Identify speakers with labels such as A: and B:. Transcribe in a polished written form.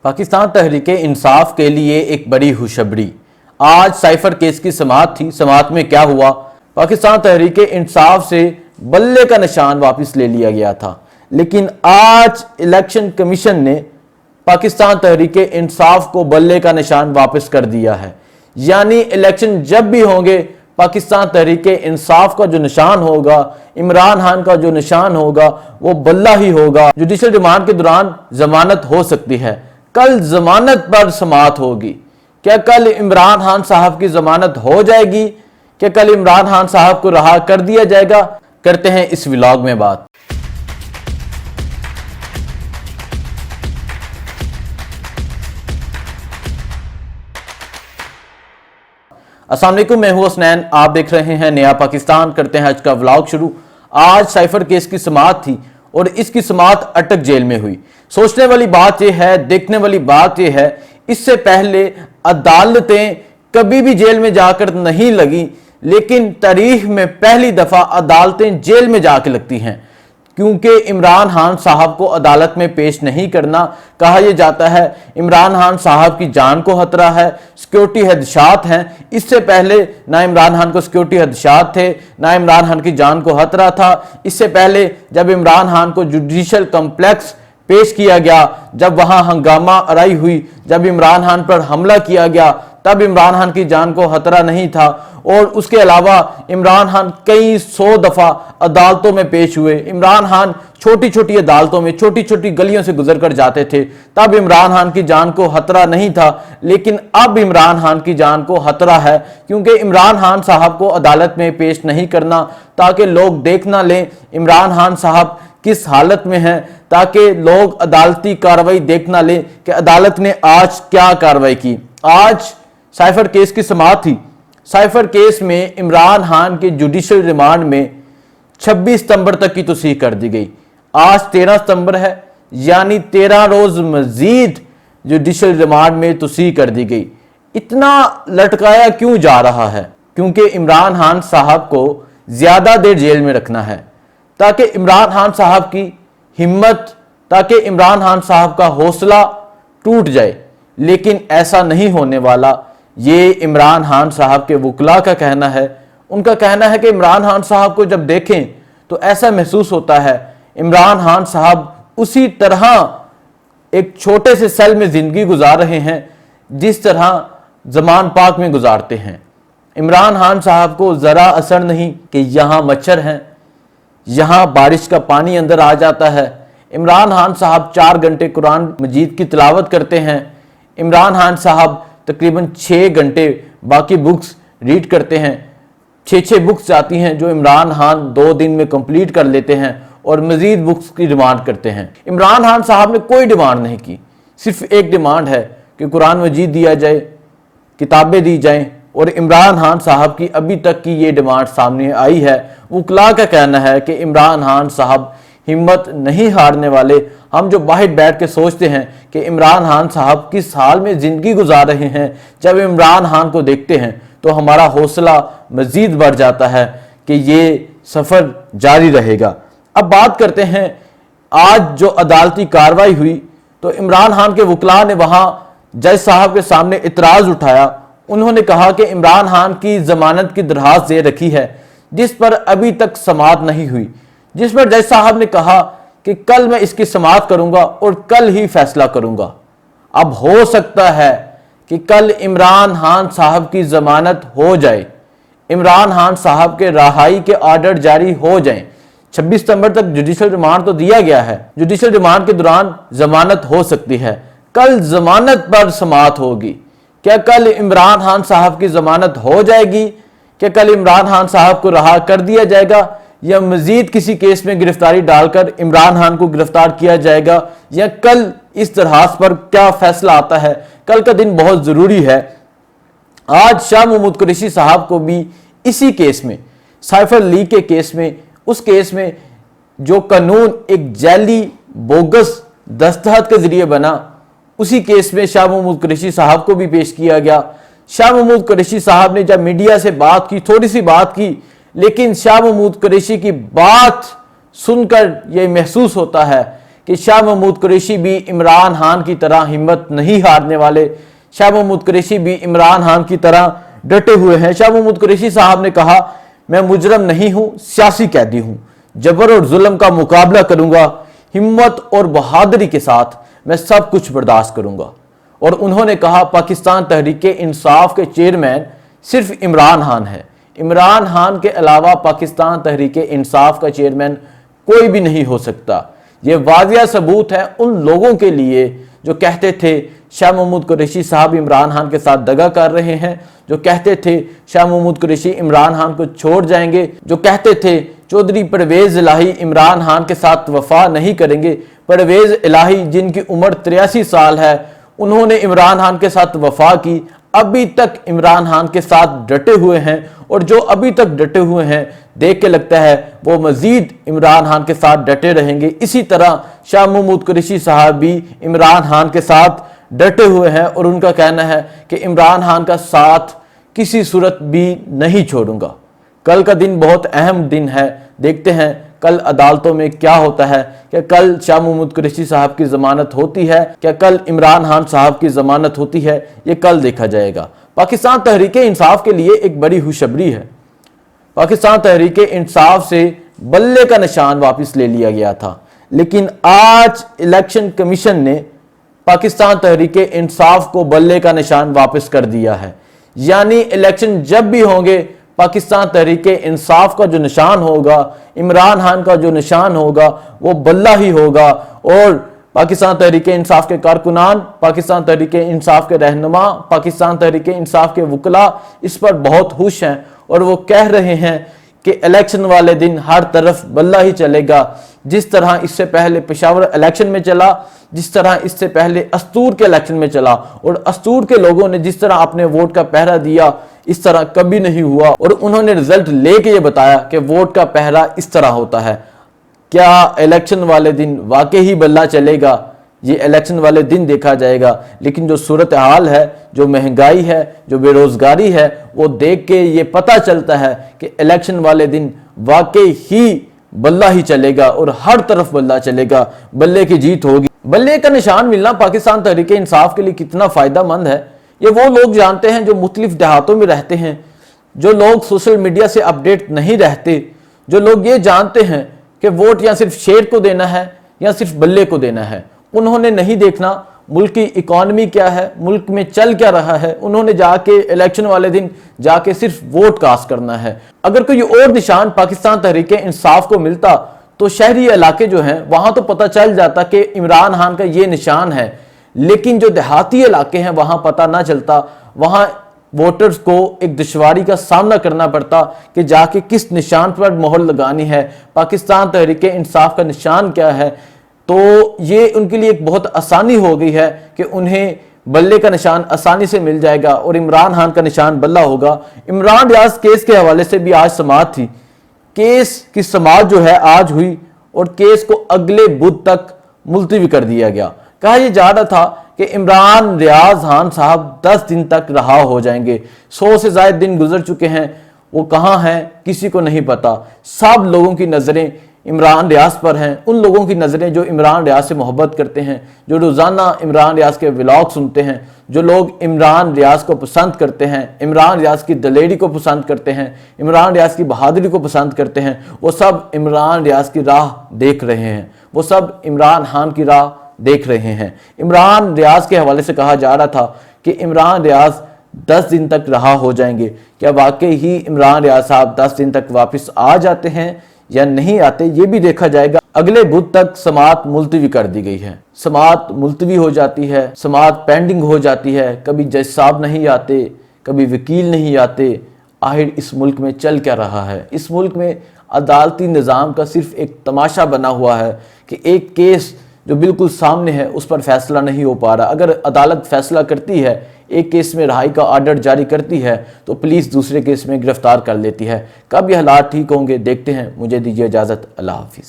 A: पाकिस्तान तहरीक-ए-इंसाफ के लिए एक बड़ी खुशखबरी। आज साइफर केस की समाअत थी। समाअत में क्या हुआ? पाकिस्तान तहरीक-ए-इंसाफ से बल्ले का निशान वापस ले लिया गया था, लेकिन आज इलेक्शन कमीशन ने पाकिस्तान तहरीक-ए-इंसाफ को बल्ले का निशान वापस कर दिया है। यानी इलेक्शन जब भी होंगे, पाकिस्तान तहरीक-ए-इंसाफ का जो निशान होगा, इमरान खान का जो निशान होगा, वो बल्ला ही होगा। जुडिशल रिमांड के दौरान जमानत हो सकती है। कल जमानत पर समाअत होगी। क्या कल इमरान खान साहब की जमानत हो जाएगी? क्या कल इमरान खान साहब को रहा कर दिया जाएगा? करते हैं इस व्लॉग में बात। अस्सलाम वालेकुम, मैं हूं हसनैन, आप देख रहे हैं नया पाकिस्तान। करते हैं आज का व्लॉग शुरू। आज साइफर केस की समाअत थी और इसकी समाअत अटक जेल में हुई। सोचने वाली बात यह है, देखने वाली बात यह है, इससे पहले अदालतें कभी भी जेल में जाकर नहीं लगी, लेकिन तारीख में पहली दफा अदालतें जेल में जाकर लगती हैं, क्योंकि इमरान खान साहब को अदालत में पेश नहीं करना। कहा यह जाता है इमरान खान साहब की जान को खतरा है, सिक्योरिटी हदशात हैं। इससे पहले ना इमरान खान को सिक्योरिटी हदशात थे, ना इमरान खान की जान को खतरा था। इससे पहले जब इमरान खान को जुडिशल कॉम्प्लेक्स पेश किया गया, जब वहां हंगामा आराई हुई, जब इमरान खान पर हमला किया गया, तब इमरान खान की जान को खतरा नहीं था। और उसके अलावा इमरान खान कई 100 दफा अदालतों में पेश हुए। इमरान खान छोटी छोटी अदालतों में, छोटी छोटी गलियों से गुजर कर जाते थे, तब इमरान खान की जान को खतरा नहीं था। लेकिन अब इमरान खान की जान को खतरा है, क्योंकि इमरान खान साहब को अदालत में पेश नहीं करना, ताकि लोग देख ना लें इमरान खान साहब किस हालत में हैं, ताकि लोग अदालती कार्रवाई देख ना लें कि अदालत ने आज क्या कार्रवाई की। आज साइफर केस की समाअत थी। साइफर केस में इमरान खान के जुडिशल रिमांड में 26 सितंबर तक की तौसीह कर दी गई। आज 13 सितंबर है, यानी 13 रोज मजीद जुडिशल रिमांड में तौसीह कर दी गई। इतना लटकाया क्यों जा रहा है? क्योंकि इमरान खान साहब को ज्यादा देर जेल में रखना है, ताकि इमरान खान साहब की हिम्मत, ताकि इमरान खान साहब का हौसला टूट जाए। लेकिन ऐसा नहीं होने वाला। ये इमरान खान साहब के वकला का कहना है। उनका कहना है कि इमरान खान साहब को जब देखें तो ऐसा महसूस होता है इमरान खान साहब उसी तरह एक छोटे से सेल में जिंदगी गुजार रहे हैं जिस तरह जमान पाक में गुजारते हैं। इमरान खान साहब को जरा असर नहीं कि यहाँ मच्छर हैं, यहाँ बारिश का पानी अंदर आ जाता है। इमरान खान साहब 4 घंटे कुरान मजीद की तिलावत करते हैं। इमरान खान साहब तकरीबन 6 घंटे बाकी बुक्स रीड करते हैं। 6 बुक्स आती हैं जो इमरान खान 2 दिन में कंप्लीट कर लेते हैं और मजीद बुक्स की डिमांड करते हैं। इमरान खान साहब ने कोई डिमांड नहीं की, सिर्फ एक डिमांड है कि कुरान मजीद दिया जाए, किताबें दी जाएं। और इमरान खान साहब की अभी तक की ये डिमांड सामने आई है। वकला का कहना है कि इमरान खान साहब हिम्मत नहीं हारने वाले। हम जो बाहर बैठ के सोचते हैं कि इमरान खान साहब किस हाल में जिंदगी गुजार रहे हैं, जब इमरान खान को देखते हैं तो हमारा हौसला मजीद बढ़ जाता है कि ये सफर जारी रहेगा। अब बात करते हैं, आज जो अदालती कार्रवाई हुई तो इमरान खान के वकला ने वहां जज साहब के सामने इतराज उठाया। उन्होंने कहा कि इमरान खान की जमानत की दरखास्त दे रखी है, जिस पर अभी तक समाअत नहीं हुई, जिस पर जज साहब ने कहा कि कल मैं इसकी समाअत करूंगा और कल ही फैसला करूंगा। अब हो सकता है कि कल इमरान खान साहब की जमानत हो जाए, इमरान खान साहब के रहाई के ऑर्डर जारी हो जाएं। 26 सितंबर तक जुडिशल रिमांड तो दिया गया है। जुडिशल रिमांड के दौरान जमानत हो सकती है। कल जमानत पर समाअत होगी। क्या कल इमरान खान साहब की जमानत हो जाएगी? क्या कल इमरान खान साहब को रहा कर दिया जाएगा, या मजीद किसी केस में गिरफ्तारी डालकर इमरान खान को गिरफ्तार किया जाएगा, या कल इस दरखास्त पर क्या फैसला आता है? कल का दिन बहुत जरूरी है। आज शाह महमूद कुरैशी साहब को भी इसी केस में, साइफर लीक के केस में, उस केस में जो कानून एक जैली बोगस दस्तखत के जरिए बना, उसी केस में शाह महमूद कुरैशी साहब को भी पेश किया गया। शाह महमूद कुरैशी साहब ने जब मीडिया से बात की, थोड़ी सी बात की, लेकिन शाह महमूद कुरैशी की बात सुनकर यह महसूस होता है कि शाह महमूद कुरैशी भी इमरान खान की तरह हिम्मत नहीं हारने वाले, शाह महमूद कुरैशी भी इमरान खान की तरह डटे हुए हैं। शाह महमूद कुरैशी साहब ने कहा, मैं मुजरम नहीं हूं, सियासी कैदी हूं, जबर और जुल्म का मुकाबला करूंगा, हिम्मत और बहादुरी के साथ मैं सब कुछ बर्दाश्त करूंगा। और उन्होंने कहा, पाकिस्तान तहरीक इंसाफ के चेयरमैन सिर्फ इमरान खान है, इमरान खान के अलावा पाकिस्तान तहरीक इंसाफ का चेयरमैन कोई भी नहीं हो सकता। ये वाज़िया सबूत है उन लोगों के लिए जो कहते थे शाह महमूद कुरैशी साहब इमरान खान के साथ दगा कर रहे हैं, जो कहते थे शाह महमूद कुरैशी इमरान खान को छोड़ जाएंगे, जो कहते थे चौधरी परवेज इलाही इमरान खान के साथ वफा नहीं करेंगे। परवेज इलाही जिनकी उम्र 83 साल है, उन्होंने इमरान खान के साथ वफा की, अभी तक इमरान खान के साथ डटे हुए हैं। और जो अभी तक डटे हुए हैं, देख के लगता है वो मजीद इमरान खान के साथ डटे रहेंगे। इसी तरह शाह महमूद कुरैशी साहब भी इमरान खान के साथ डटे हुए हैं और उनका कहना है कि इमरान खान का साथ किसी सूरत भी नहीं छोड़ूंगा। कल का दिन बहुत अहम दिन है, देखते हैं कल अदालतों में क्या होता है। क्या कल शाह महमूद कुरैशी साहब की जमानत होती है, क्या कल इमरान खान साहब की जमानत होती है, ये कल देखा जाएगा। पाकिस्तान तहरीक इंसाफ के लिए एक बड़ी खुशखबरी है। पाकिस्तान तहरीक इंसाफ से बल्ले का निशान वापस ले लिया गया था, लेकिन आज इलेक्शन कमीशन ने पाकिस्तान तहरीक इंसाफ को बल्ले का निशान वापस कर दिया है। यानी इलेक्शन जब भी होंगे, पाकिस्तान तहरीक इंसाफ का जो निशान होगा, इमरान खान का जो निशान होगा, वो बल्ला ही होगा। और पाकिस्तान तहरीक इंसाफ के कारकुनान, पाकिस्तान तहरीक इंसाफ के रहनुमा, पाकिस्तान तहरीक इंसाफ के वकला इस पर बहुत खुश हैं और वो कह रहे हैं कि इलेक्शन वाले दिन हर तरफ बल्ला ही चलेगा। जिस तरह इससे पहले पेशावर इलेक्शन में चला, जिस तरह इससे पहले अस्तूर के इलेक्शन में चला और अस्तूर के लोगों ने जिस तरह अपने वोट का पहरा दिया, इस तरह कभी नहीं हुआ। और उन्होंने रिजल्ट लेके ये बताया कि वोट का पहरा इस तरह होता है। क्या इलेक्शन वाले दिन वाकई ही बल्ला चलेगा? ये इलेक्शन वाले दिन देखा जाएगा। लेकिन जो सूरत हाल है, जो महंगाई है, जो बेरोजगारी है, वो देख के ये पता चलता है कि इलेक्शन वाले दिन वाकई ही बल्ला ही चलेगा और हर तरफ बल्ला चलेगा, बल्ले की जीत होगी। बल्ले का निशान मिलना पाकिस्तान तहरीक इंसाफ के लिए कितना फायदेमंद है, ये वो लोग जानते हैं जो मुख्तलिफ देहातों में रहते हैं, जो लोग सोशल मीडिया से अपडेट नहीं रहते, जो लोग ये जानते हैं कि वोट या सिर्फ शेर को देना है या सिर्फ बल्ले को देना है। उन्होंने नहीं देखना मुल्क की इकॉनमी क्या है, मुल्क में चल क्या रहा है। उन्होंने जाके इलेक्शन वाले दिन जाके सिर्फ वोट कास्ट करना है। अगर कोई और निशान पाकिस्तान तहरीक इंसाफ को मिलता तो शहरी इलाके जो हैं वहां तो पता चल जाता कि इमरान खान का ये निशान है, लेकिन जो देहाती इलाके हैं वहां पता ना चलता। वहां वोटर्स को एक दुश्वारी का सामना करना पड़ता कि जाके किस निशान पर मोहर लगानी है, पाकिस्तान तहरीक इंसाफ का निशान क्या है। तो ये उनके लिए एक बहुत आसानी हो गई है कि उन्हें बल्ले का निशान आसानी से मिल जाएगा और इमरान खान का निशान बल्ला होगा। इमरान रियाज केस के हवाले से भी आज समाअत थी। केस की समाअत जो है आज हुई और केस को अगले बुध तक मुलतवी कर दिया गया। कहा यह जा रहा था कि इमरान रियाज खान साहब 10 दिन तक रहा हो जाएंगे। 100 से ज्यादा दिन गुजर चुके हैं, वो कहाँ हैं किसी को नहीं पता। सब लोगों की नजरें इमरान रियाज पर हैं, उन लोगों की नज़रें जो इमरान रियाज से मोहब्बत करते हैं, जो रोज़ाना इमरान रियाज के व्लॉग सुनते हैं, जो लोग इमरान रियाज को पसंद करते हैं, इमरान रियाज की दलेरी को पसंद करते हैं, इमरान रियाज की बहादुरी को पसंद करते हैं। वो सब इमरान रियाज की राह देख रहे हैं, वो सब इमरान खान की राह देख रहे हैं। इमरान रियाज के हवाले से कहा जा रहा था कि इमरान रियाज 10 दिन तक रहा हो जाएंगे। क्या वाकई ही इमरान रियाज साहब 10 दिन तक वापस आ जाते हैं या नहीं आते, ये भी देखा जाएगा। अगले बुध तक समाअत मुलतवी कर दी गई है। समाअत मुलतवी हो जाती है, समाअत पेंडिंग हो जाती है। कभी जज साहब नहीं आते, कभी वकील नहीं आते। आखिर इस मुल्क में चल क्या रहा है? इस मुल्क में अदालती निज़ाम का सिर्फ एक तमाशा बना हुआ है कि एक केस जो बिल्कुल सामने है उस पर फैसला नहीं हो पा रहा। अगर अदालत फैसला करती है, एक केस में रिहाई का ऑर्डर जारी करती है, तो पुलिस दूसरे केस में गिरफ्तार कर लेती है। कब ये हालात ठीक होंगे देखते हैं। मुझे दीजिए इजाज़त। अल्लाह हाफिज़।